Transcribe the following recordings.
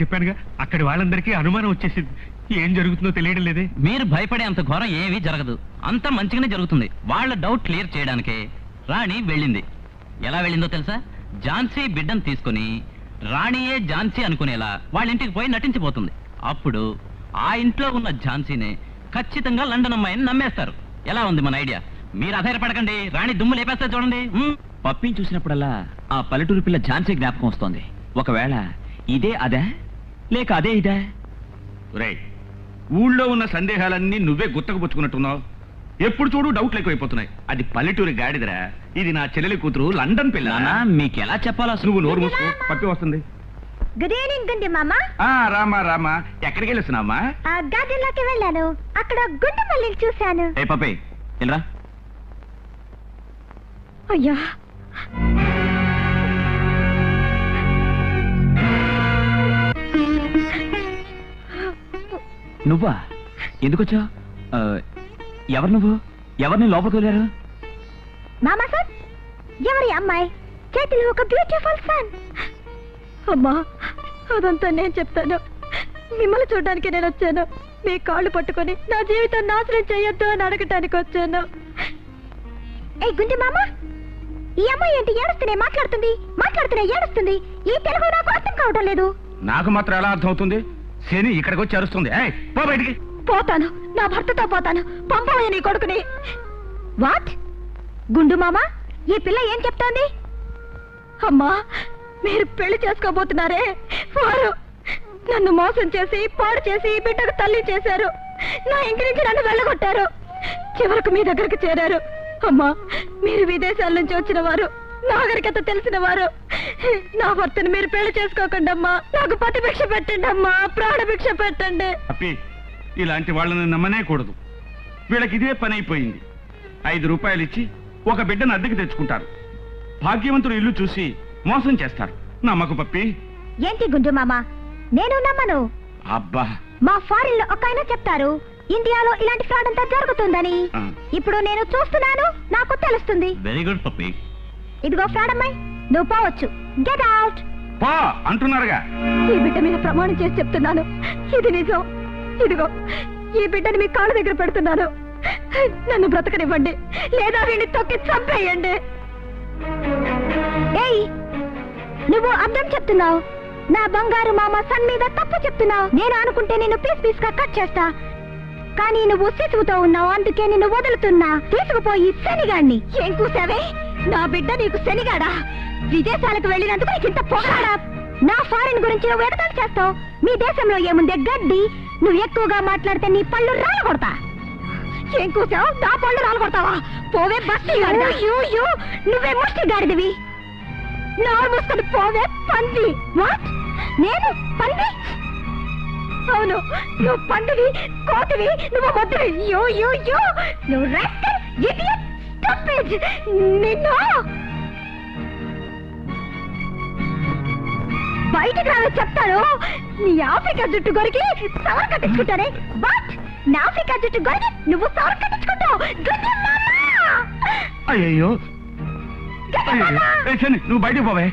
చెప్పానుగా అక్కడి వాళ్ళందరికీ అనుమానం వచ్చేసింది. ఏం జరుగుతుందో తెలియడం లేదే. మీరు భయపడే అంత ఘోరం ఏమీ జరగదు, అంతా మంచిగానే జరుగుతుంది. వాళ్ళ డౌట్ క్లియర్ చేయడానికే రాణి వెళ్ళింది. ఎలా వెళ్ళిందో తెలుసా? ఝాన్సీ బిడ్డను తీసుకుని రాణియే ఝాన్సీ అనుకునేలా వాళ్ళ ఇంటికి పోయి నటించిపోతుంది. అప్పుడు ఆ ఇంట్లో ఉన్న ఝాన్సీనే ఖచ్చితంగా లండన్ అమ్మాయిని నమ్మేస్తారు. ఎలా ఉంది మన ఐడియా? మీరు అధైర్యపడకండి, రాణి దుమ్ము లేపేస్తే చూడండి. పప్పిని చూసినప్పుడల్లా ఆ పల్లెటూరు పిల్ల ఝాన్సీ జ్ఞాపకం వస్తోంది. ఒకవేళ ఇదే అదే లేక అదే ఇదే? రే, ఊళ్ళో ఉన్న సందేహాలన్నీ నువ్వే గుత్తకుపుచ్చుకున్నట్టున్నావు. ఎప్పుడు చూడు డౌట్లు ఎక్కువైపోతున్నాయి. అది పల్లెటూరి గాడిదరా, ఇది నా చెల్లెలి కూతురు లండన్ పిల్ల. మీకెలా చెప్పాలా? నువ్వు నోరు మూసుకో, పప్పి వస్తుంది. గుడ్ ఈవినింగ్ గుండి మామ. రామా రామా, ఎక్కడికి వెళ్ళొస్తున్నావమ్మా? గార్డెన్ లోకి వెళ్ళాను, అక్కడ గుండు మల్లిని చూశాను. ఏ పప్పి వెళ్ళరా. అయ్యా, నువ్వా? ఎందుకొచ్చా? ఎవరు నువ్వు? ఎవరిని లోపలికి వెళ్ళారు? మామా సార్, ఎవరి అమ్మాయి? చేతిలో ఒక బ్యూటిఫుల్ సన్. అమ్మా, అదంతా నేను చెప్తాను. మిమ్మల్ని చూడడానికి నేను వచ్చాను. మీ కాళ్ళు పట్టుకొని నా జీవితం నాశనం చేయొద్దు అని అడగటానికి వచ్చాను. ఏ గుండి మామ, ఈ అమ్మాయి ఏంటి ఏడుస్తూనే మాట్లాడుతూనే ఏడుస్తుంది. ఈ తెలుగు నాకు అర్థం కావడం లేదు. నాకు మాత్రం ఎలా అర్థం అవుతుంది? శని ఇక్కడికి వచ్చి అరుస్తుంది. పో బయటికి. పోతాను, నా భర్తతో పోతాను. పంపవయ్య నీ కొడుకుని. వాట్? గుండు మామ, ఈ పిల్ల ఏం చెప్తోంది? అమ్మా, మీరు పెళ్లి చేసుకోబోతున్నారే, వారు నన్ను మోసం చేసి పాడు చేసి బిడ్డకు తల్లి చేశారు. నా ఇంటి నుంచి నన్ను వెళ్ళగొట్టారు. చివరకు మీ దగ్గరకు చేరారు. అమ్మా, మీరు విదేశాల నుంచి వచ్చిన వారు, నాగరికత తెలిసిన వారు. నా భర్తను మీరు పెళ్లి చేసుకోకండి అమ్మా. నాకు పతి భిక్ష పెట్టండి అమ్మా, ప్రాణ భిక్ష పెట్టండి. అప్పి, ఇలాంటి వాళ్ళని నమ్మనే కూడదు. వీళ్ళకి ఇదే పని అయిపోయింది. 5 రూపాయలు ఇచ్చి ఒక బిడ్డను అద్దెకి తెచ్చుకుంటారు. భాగ్యవంతుడు ఇల్లు చూసి మోసం చేస్తారు. నమ్మకు పప్పి. ఏంటి గుండు మామ, నేను నమ్మను. అబ్బా, మా ఫారిన్ లో ఒక ఆయన చెప్తారు, ఇండియాలో ఇలాంటి ఫ్రాడ్ అంతా జరుగుతుందని. ఇప్పుడు నేను చూస్తున్నాను, నాకు తెలుస్తుంది. వెరీ గుడ్ పప్పి. ఇదిగో ఫ్రాడ్ అమ్మాయి, నువ్వు పోవచ్చు. Get out. పో అంటున్నారుగా. ఈ బిడ్డ మీద ప్రమాణం చేసి చెప్తున్నాను, ఇది నిజం. ఇదిగో ఈ బిడ్డని మీ కాళ్ళ దగ్గర పెడుతున్నాను. నన్ను బ్రతకనివ్వండి, లేదా వీడిని తొక్కి చంపేయండి. ఏయ్, నువ్వు అర్థం చెప్తున్నావు. నా బంగారు మామ సన్ మీద తప్పు చెప్తున్నావు. నేను అనుకుంటే నేను పీస్ గా కట్ చేస్తా, కానీ నువ్వు శిశువుతో ఉన్నావు, అందుకే నిన్ను వదులుతున్నా. తీసుకుపోయి శనిగాడిని. ఏం కూసావే? నా బిడ్డ నీకు శనిగాడా? విదేశాలకు వెళ్ళినందుకు నీకు ఇంత పొగడా? నా ఫారిన్ గురించి నువ్వు ఎగతాళి చేస్తావు. మీ దేశంలో ఏముందే గడ్డి. నువ్వు ఎక్కువగా మాట్లాడితే నీ పళ్ళు రాలగొడతా. ఏం కూసావు? నా పళ్ళు రాలగొడతావా? పోవే బస్తి గాడిద. నువ్వే ముష్టి గాడిదివి. నా ముసుకొని పోవే పంది. వాట్? నేను పంది? అవును, నువ్వు పందివి, కోతివి, నువ్వు మొద్దువి. నువ్వు రాస్కల్, ఇడియట్, స్టూపిడ్. నిన్ను బయటకు రావే చెప్తాను. నీ ఆఫ్రికా జుట్టు గొరికి సవర కట్టించుకుంటానే. బట్ నా ఆఫ్రికా జుట్టు గొరికి నువ్వు సవర కట్టించుకుంటావు. అయ్యో, నువ్వు బయటకు పోవే.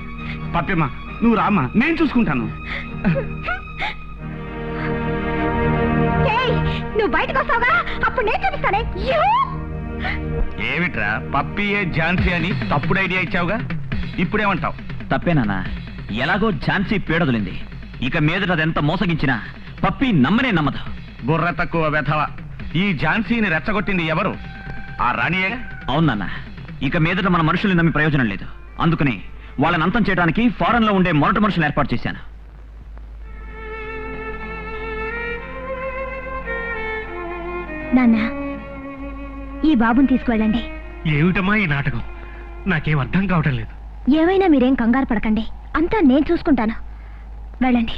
పప్పిమ్మ, నువ్వు రామ్మా, నేను చూసుకుంటాను. నువ్వు బయటకు వస్తావుగా, అప్పుడు నేను చూపిస్తానే. ఏమిట్రా, పప్పియే ఝాన్సీ అని తప్పుడు ఐడియా ఇచ్చావుగా, ఇప్పుడేమంటావు? తప్పేనానా? ఎలాగో ఝాన్సీ పీడదులింది. ఇక మీదట అదెంత మోసగించినా పప్పి నమ్మనే నమ్మదు. బుర్ర తక్కువ వెధవ. ఈ ఝాన్సీని రెచ్చగొట్టింది ఎవరు? ఆ రాణియే. అవునన్నా, ఇక మీదట మన మనుషుల్ని నమ్మి ప్రయోజనం లేదు. అందుకని వాళ్ళని అంతం చేయడానికి ఫారెన్ లో ఉండే మొరటి మనుషులు ఏర్పాటు చేశాను. నాన్న, ఈ బాబుని తీసుకువెళ్ళండి. ఏమిటమ్మా ఈ నాటకం? నాకేం అర్థం కావటం లేదు. ఏమైనా మీరేం కంగారు పడకండి, అంతా నేను చూసుకుంటాను. వెళ్ళండి.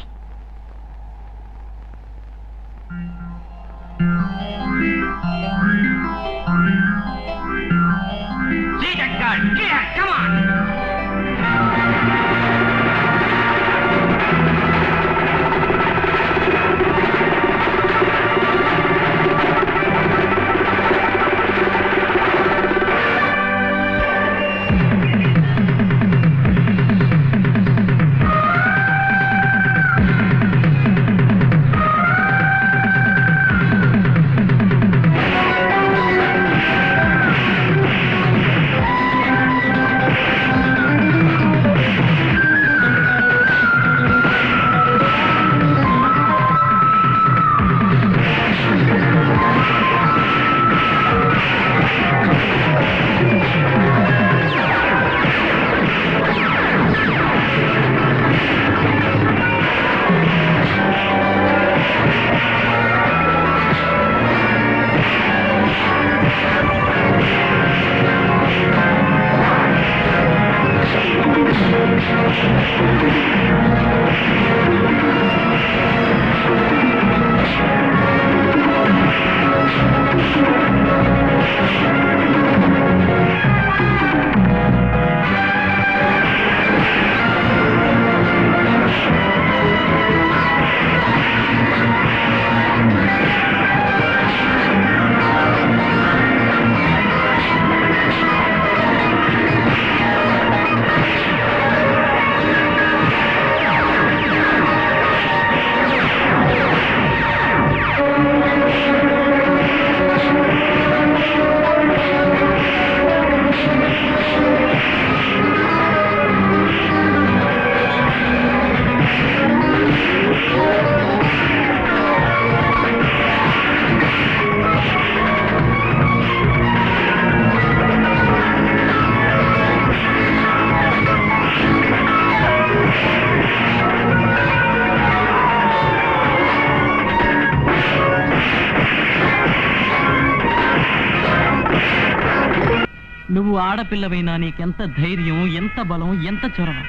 నువ్వు ఆడపిల్లవైనా నీకెంత ధైర్యం, ఎంత బలం, ఎంత చొరవ.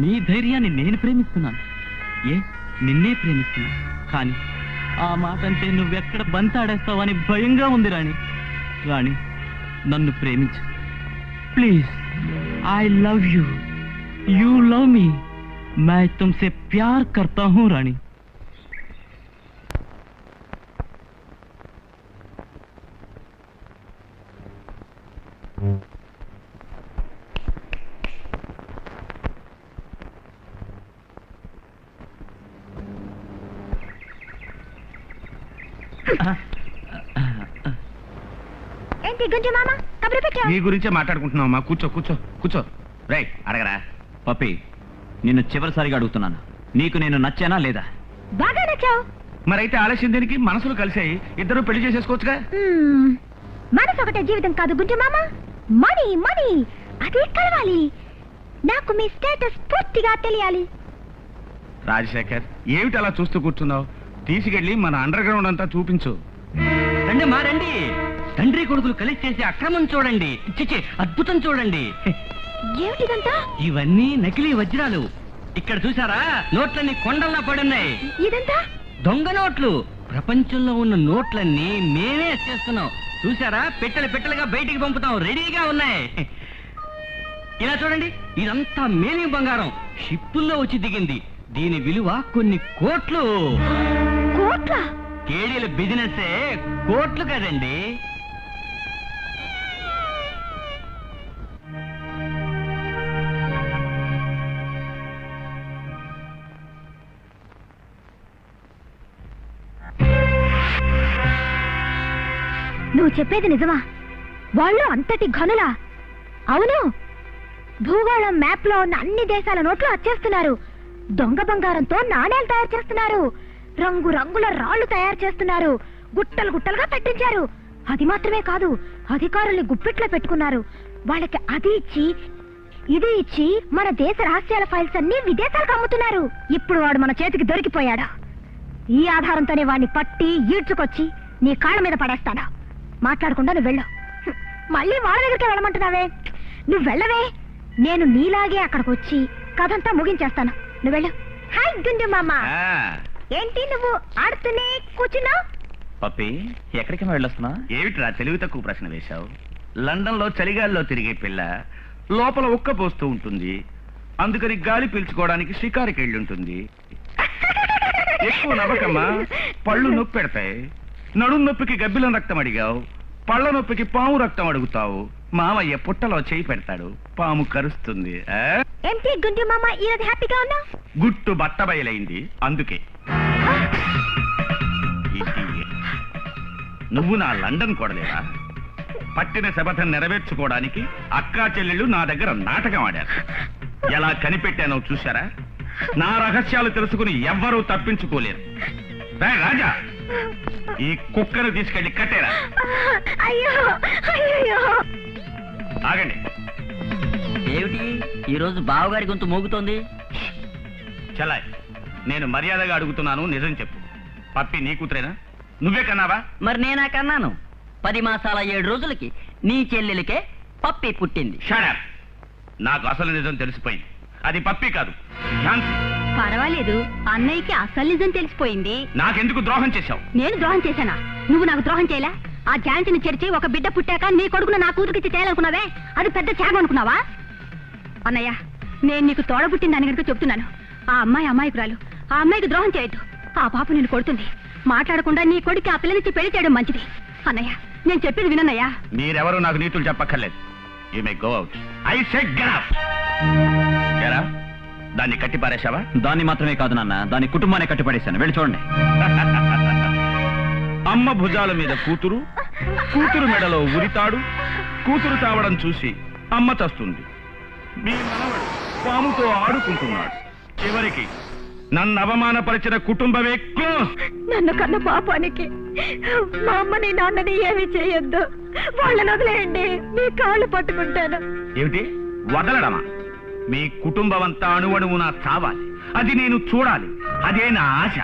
నీ ధైర్యాన్ని నేను ప్రేమిస్తున్నాను. నిన్నే ప్రేమిస్తున్నాను. కానీ ఆ మాట అంటే నువ్వెక్కడ బంతాడేస్తావని భయంగా ఉంది రాణి. రాణి, నన్ను ప్రేమించు please. I love you, you love మీ, मैं तुमसे प्यार करता हूँ रानी. ఏంటి గుంజు మామ కబురు పెట్టావు? నీ గురించే మాట్లాడుకుంటున్నావమ్మా. కూర్చో కూర్చో కూర్చో. రై అడగరా. పప్పి, నిన్ను చివరిసారిగా అడుగుతున్నాను, నీకు నేను నచ్చానా లేదా? బాగా నచ్చావు. మరైతే ఆలస్యం దేనికి? మనసులు కలిసాయి, ఇద్దరు పెళ్లి చేసేసుకోవచ్చుగా. మనసు ఒకటే జీవితం కాదు గుంజు మామ. మనీ మనీ అది కలవాలి. నాకు మీ స్టేటస్ పూర్తిగా తెలియాలి. రాజశేఖర్, ఏమిటి అలా చూస్తూ కూర్చున్నావు? తీసుకెళ్లి మన అండర్ గ్రౌండ్ అంతా చూపించు. రండి మారండి, తండ్రి కొడుకులు కలిసి చేసే అక్రమం చూడండి. చిచి, అద్భుతం చూడండి. ఏమిటిదంతా? ఇవన్నీ నకిలీ వజ్రాలు. ఇక్కడ చూసారా, నోట్లన్నీ కొండల్లా పడున్నాయి. ఇదంతా దొంగ నోట్లు. ప్రపంచంలో ఉన్న నోట్లన్నీ మేమే చేస్తున్నాం. చూసారా, పెట్టెలు పెట్టెలుగా బయటికి పంపుతాం, రెడీగా ఉన్నాయి. ఇలా చూడండి, ఇదంతా మేలింగ్ బంగారం, షిప్పుల్లో వచ్చి దిగింది. దీని విలువ కొన్ని కోట్లు. కోట్ల? కేడీల బిజినెస్ కోట్లు కదండి. నువ్వు చెప్పేది నిజమా? వాళ్ళు అంతటి ఘనులా? అవును, భూగోళం మ్యాప్ లో ఉన్న అన్ని దేశాల నోట్లు వచ్చేస్తున్నారు. దొంగ బంగారంతో నాణేలు తయారు చేస్తున్నారు. రంగు రంగుల రాళ్లు తయారు చేస్తున్నారు. గుట్టలు గుట్టలుగా పెట్టించారు. అది మాత్రమే కాదు, అధికారుల్ని గుప్పిట్లో పెట్టుకున్నారు. వాళ్ళకి అది ఇచ్చి ఇది ఇచ్చి మన దేశ రహస్యాల ఫైల్స్ అన్ని విదేశాలకు అమ్ముతున్నారు. ఇప్పుడు వాడు మన చేతికి దొరికిపోయాడు. ఈ ఆధారంతోనే వాడిని పట్టి ఈడ్చుకొచ్చి నీ కాళ్ళ మీద పడేస్తాను. మాట్లాడకుండా నువ్వు వెళ్ళు. మళ్ళీ వాళ్ళ దగ్గరికి వెళ్ళమంటున్నావే? నువ్వు వెళ్ళవే, నేను నీలాగే అక్కడికి వచ్చి కథంతా ముగించేస్తాను. నువ్వు వెళ్ళు. హాయ్ గుండు మామ. ఏంటి నువ్వు ఆడుతూనే కూర్చున్నావు? పప్పి, ఎక్కడికి వెళ్ళొస్తున్నా? ఏమిట్రా తెలివి తక్కువ ప్రశ్న వేశావు? లండన్ లో చలిగాల్లో తిరిగే పిల్ల లోపల ఉక్క పోస్తూ ఉంటుంది. అందుకని గాలి పీల్చుకోవడానికి షికారుకి వెళ్ళుంటుంది. ఎక్కువ నవ్వకమ్మా, పళ్ళు నొప్పి పెడతాయి. నడుం నొప్పికి గబ్బిలం రక్తం అడిగావు, పళ్ళ నొప్పికి పాము రక్తం అడుగుతావు. మామయ్య పుట్టలో చేయి పెడతాడు, పాము కరుస్తుంది. ఏంటి గుండు మామ ఈరోజు హ్యాపీగా ఉన్నా? గుట్టు బట్ట బయలైంది అందుకే. నువ్వు నా లండన్ కొడలేవా? పట్టిన శపథం నెరవేర్చుకోవడానికి అక్కా చెల్లెళ్ళు నా దగ్గర నాటకం ఆడారు. ఎలా కనిపెట్టానో చూశారా? నా రహస్యాలు తెలుసుకుని ఎవ్వరూ తప్పించుకోలేరు. రాజా, ఈ కుక్కను తీసుకెళ్లి కట్టేరా. అయ్యో అయ్యో. ఆగండి. ఏమిటి ఈరోజు బావగారి గొంతు మోగుతోంది? చలాయ్, నేను మర్యాదగా అడుగుతున్నాను, నిజం చెప్పు. పప్పి నీ కూతురేనా? నువ్వే కన్నావా? మరి నేనా కన్నాను. 10 మాసాల 7 రోజులకి నీ చెల్లెలికే పప్పి పుట్టింది. Shut up. నాకు అసలు నిజం తెలిసిపోయింది. అది పప్పి కాదు, ఝాన్సీ. పర్వాలేదు, అన్నయ్యకి అసలు నిజం తెలిసిపోయింది. నాకెందుకు ద్రోహం చేశావు? నేను ద్రోహం చేశానా? నువ్వు నాకు ద్రోహం చేయలే. ఆ ఝాన్సీని చెరిచి ఒక బిడ్డ పుట్టాక నీ కొడుకును నా కూతురికి చేయాలనుకున్నావే, అది పెద్ద త్యాగం అనుకున్నావా? అన్నయ్య, నేను నీకు తోడబుట్టిన దాని కనుక చెప్తున్నాను. ఆ అమ్మాయి అమాయకురాలు. ఆ అమ్మాయికి ద్రోహం చేయొద్దు. ఆ పాప నిన్ను కొడుతుంది. మాట్లాడకుండా నీ కొడుకు ఆ పిల్లనిచ్చి పెళ్లి చేయడం మంచిది. అన్నయ్య, నేను చెప్పేది వినన్నయ్యా. మీరెవరు నాకు నీతులు చెప్పక్కర్లేదు. You may go out. I said get out. ఎరా, దాన్ని కట్టి పారేశావా? దాన్ని మాత్రమే కాదు నాన్న, దాని కుటుంబాన్ని కట్టిపడేశాను. వెళ్ళి చూడండి. అమ్మ భుజాల మీద కూతురు, కూతురు మెడలో ఉరితాడు. కూతురు తావడం చూసి అమ్మ చస్తుంది. మీ మనవడు పాముతో ఆడుకుంటున్నాడు. చివరికి నన్ను అవమానపరిచిన కుటుంబమే క్లోజ్. నన్ను కన్న పాపానికి మా అమ్మని నాన్నని ఏమీ చేయొద్దు. వాళ్ళని వదిలేయండి, మీ కాళ్ళు పట్టుకుంటాను. ఏమిటి వదలడమా? మీ కుటుంబం అంతా అణువణువునా చావాలి. అది నేను చూడాలి. అదే నా ఆశ.